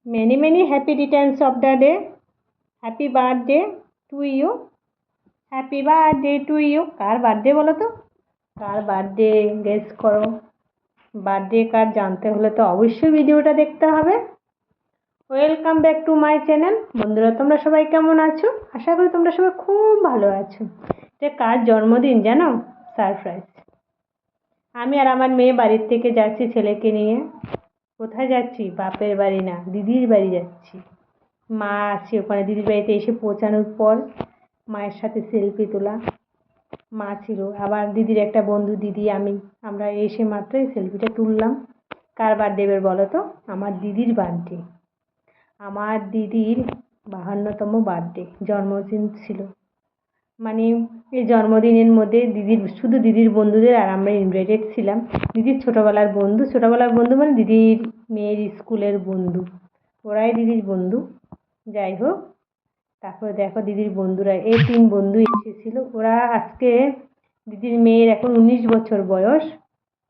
Many many happy returns of the day. Happy birthday to you. Happy birthday to you. কার birthday বলো তো? কার birthday guess করো। Birthday কার জানতে হলে তো অবশ্যই ভিডিওটা দেখতে হবে। Welcome back to my channel. বন্ধুরা, তোমরা সবাই কেমন আছো? আশা করি তোমরা সবাই খুব ভালো আছো। এটা কার জন্মদিন জানো? সারপ্রাইজ। আমি আর আমার মেয়ে বাড়ির থেকে যাচ্ছি ছেলেকে নিয়ে। কোথায় যাচ্ছি? বাপের বাড়ি না, দিদির বাড়ি যাচ্ছি। মা আছে ওখানে। দিদির বাড়িতে এসে পৌঁছানোর পর মায়ের সাথে সেলফি তোলা। মা ছিল, আবার দিদির একটা বন্ধু, দিদি, আমরা এসে মাত্রই সেলফিটা তুললাম। কার বার্থডে বলো তো? আমার দিদির বার্থডে। আমার দিদির 52তম বার্থডে, জন্মদিন ছিল। মানে এই জন্মদিনের মধ্যে শুধু দিদির বন্ধুদের আর আমরা ইনভাইটেড ছিলাম। দিদির ছোটোবেলার বন্ধু মানে দিদির মেয়ের স্কুলের বন্ধু, ওরাই দিদির বন্ধু। যাই হোক, তারপরে দেখো দিদির বন্ধুরা, এই 3 বন্ধু এসেছিল। ওরা আজকে দিদির মেয়ের এখন 19 বছর বয়স।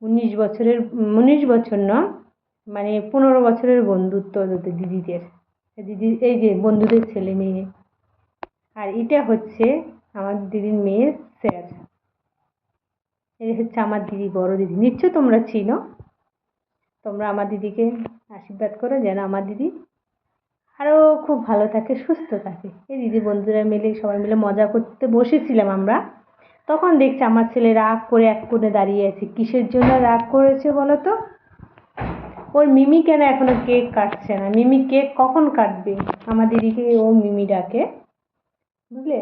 19 বছর না, মানে 15 বছরের বন্ধুত্ব দিদিদের। দিদির এই যে বন্ধুদের ছেলে মেয়ে। আর এটা হচ্ছে আমার দিদির মেয়ের স্যার। এই হচ্ছে আমার দিদি, বড় দিদি। নিশ্চয় তোমরা চিনো। তোমরা আমার দিদিকে আশীর্বাদ করো যেন আমার দিদি আরও খুব ভালো থাকে, সুস্থ থাকে। এই দিদি বন্ধুরা মিলে সবাই মিলে মজা করতে বসেছিলাম আমরা। তখন দেখছি আমার ছেলে রাগ করে এক কোণে দাঁড়িয়ে আছে। কিসের জন্য রাগ করেছে বলো তো? ওর মিমি কেন এখনো কেক কাটছে না? মিমি কেক কখন কাটবে? আমার দিদিকে ও মিমি ডাকে, বুঝলে?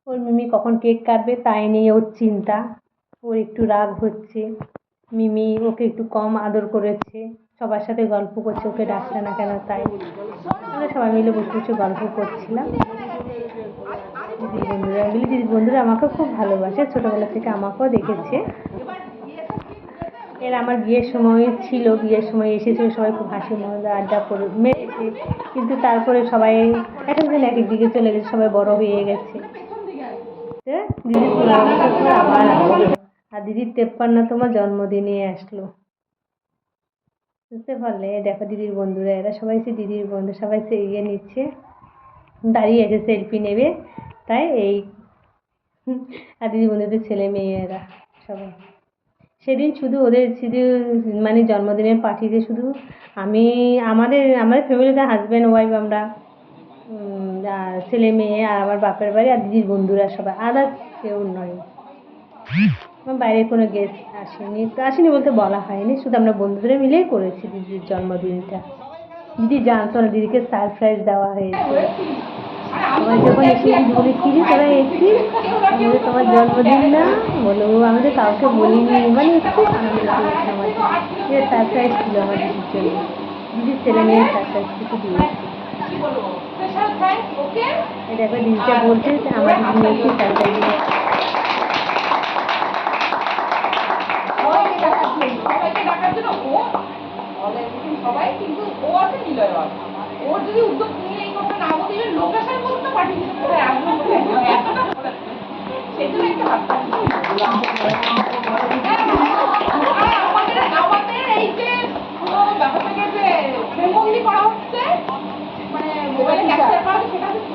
ওর মিমি কখন কেক কাটবে তাই নিয়ে ওর চিন্তা। ওর একটু রাগ হচ্ছে। মিমি ওকে একটু কম আদর করেছে, সবার সাথে গল্প করছে, ওকে ডাকছে না কেন তাই। আমরা সবাই মিলে বসে বসে গল্প করছিলাম। দিদির বন্ধুরা আমাকে খুব ভালোবাসে, ছোটোবেলা থেকে আমাকেও দেখেছে। এর আমার বিয়ের সময় ছিল, বিয়ের সময় এসেছিল, সবাই খুব হাসি মজা আড্ডা করে মেরেছে। কিন্তু তারপরে সবাই এক একদিন এক এক দিকে চলে গেছে, সবাই বড় হয়ে গেছে। দিদি 15 বছর পর আবার আসলো। আর দিদির 53তম জন্মদিনে আসলো, বুঝতে পারলে? দেখো দিদির বন্ধুরা, এরা সবাই দিদির বন্ধু, সবাই ইয়ে নিচ্ছে, দাঁড়িয়ে আছে সেলফি নেবে। তাই এই আর দিদির বন্ধুদের ছেলে মেয়েরা সবাই সেদিন শুধু মানে জন্মদিনের পার্টিতে শুধু আমাদের ফ্যামিলিতে হাজব্যান্ড ওয়াইফ, আমরা ছেলে মেয়ে আর আমার বাপের বাড়ি আর দিদির বন্ধুরা সবাই, আদার্স কেউ নয়। বাইরে কোনো গেস্ট আসেনি বলতে বলা হয়নি, শুধু আমরা বন্ধুদের মিলেই করেছি দিদির জন্মদিনটা। দিদি জানতো না দিদিকে সারপ্রাইজ দেওয়া হয়েছে। সবাই যখন এসে বলে কি তোরা এসেছিস, তোমার জন্মদিন না? বলো আমাদের কাউকে বলিনি। মানে খুব আনন্দ পেয়েছে আমাদের। সারপ্রাইজ ছিল আমার দিদির জন্য। দিদির ছেলে মেয়ের সারপ্রাইজ কিছু দিয়েছে। দেখো দিদিটা বলছে আমার দিদি মেয়েকে সারপ্রাইজ দিয়েছে। সবাই কিন্তু ও আছে নিলয়বাদ, ওর যদি উদ্যোগ নিয়ে এই কথা না বলতে লোকেশন বলতে পার্টিসিপেট করে আসবে সেই জন্য একটা আমাদের এই যে ব্যাপারটাকে যে ফ্রেমবন্দি করা হচ্ছে, মানে মোবাইলে ক্যাপচার করা হচ্ছে, সেটা হচ্ছে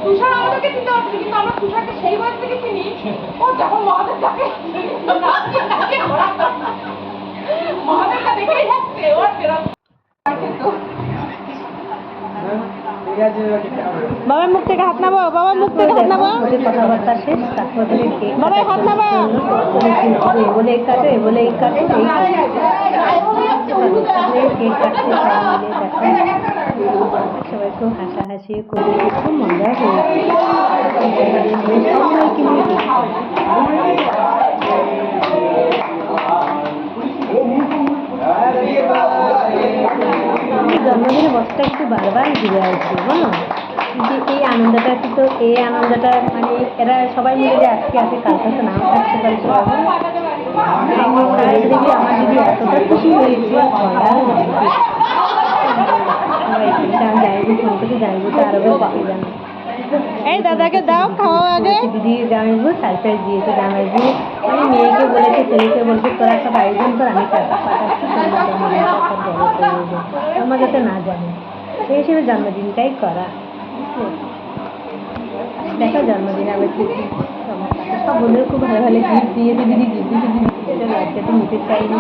তুষার। আমাদেরকে চিনতে পারছি, কিন্তু আমরা তুষারকে সেই বয়স থেকে চিনি ও যখন মহাদেব ডাকে মহাদেবটা দেখেই যাচ্ছে ওর ফেরত। বাবার মুখ থেকে হাত নামাও, বাবার মুখ থেকে হাত নামাও। কথাবার্তা শেষ, তারপর বাবার হাত নামাও। বলে এই কাটে, বলে এই কাটে, কেক কাটছে সবাই খুব হাসাহাসি করে, খুব মজা হয়েছে। জন্মদিনের বছরটা একটু বারবার ঘুরে আসবে, বলো? যে এই আনন্দটা মানে এরা সবাই মিলে যে আজকে আসে, কালকে তো নাও থাকতে পারে সবাই। দেখি আমার দিদি এতটা খুশি হয়েছে, যাইবো ফোন করে যাইবো তো আরো পাখি জানো। এই দাদাকে দাও খাওয়া আগে। দিদি জামাইবু সারপ্রাইজ দিয়েছে। জামাইবু আমি মেয়েকে বলেছে, ছেলেকে বলছে তোরা সব আয়োজন কর, আমি টাকা পাঠাচ্ছি, আমার যাতে না জানে, সেই হিসেবে জন্মদিনটাই করা। দেখো জন্মদিন আবার কি সব বন্ধুরা খুব ভালো ভালো গিফট দিয়েছে। দিদি গিফট দিয়েছে, দিদি সেটা লজ্জাতে নিতে চাইনি,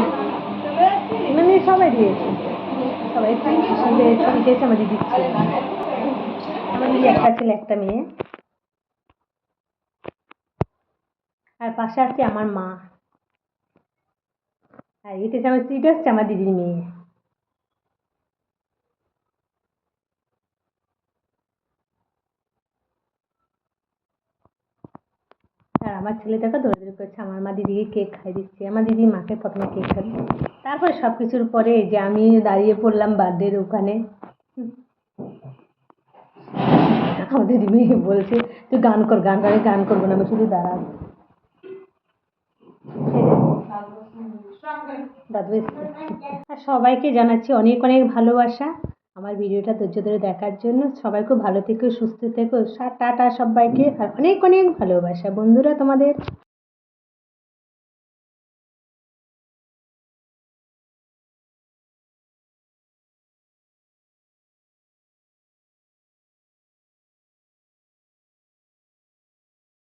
মানে সবাই দিয়েছে, সবাই খুব খুশি হয়েছে। দিয়েছে আমার দিদির ছেলে, আমার দিদি একটা ছেলে একটা মেয়ে, আর পাশে আছে আমার মা, আর এটা হচ্ছে আমার দিদির মেয়ে। আর আমার ছেলে দেখো দৌড়াদৌড়ি করছে, আমার মা দিদিকে কেক খাই দিচ্ছে। আমার দিদি মাকে প্রথমে কেক খাই, তারপরে সব কিছুর পরে যে আমি দাঁড়িয়ে পড়লাম বার্থডের ওখানে। আমার দিদি মেয়ে বলছে তুই গান কর, গান করে। গান করবো না, আমি শুধু দাঁড়াবো। দাদু এসছে। আর সবাইকে জানাচ্ছি অনেক অনেক ভালোবাসা আমার ভিডিওটা ধৈর্য ধরে দেখার জন্য। সবাই খুব ভালো থেকো, সুস্থ থেকো, টাটা সবাইকে, আর অনেক অনেক ভালোবাসা বন্ধুরা তোমাদের।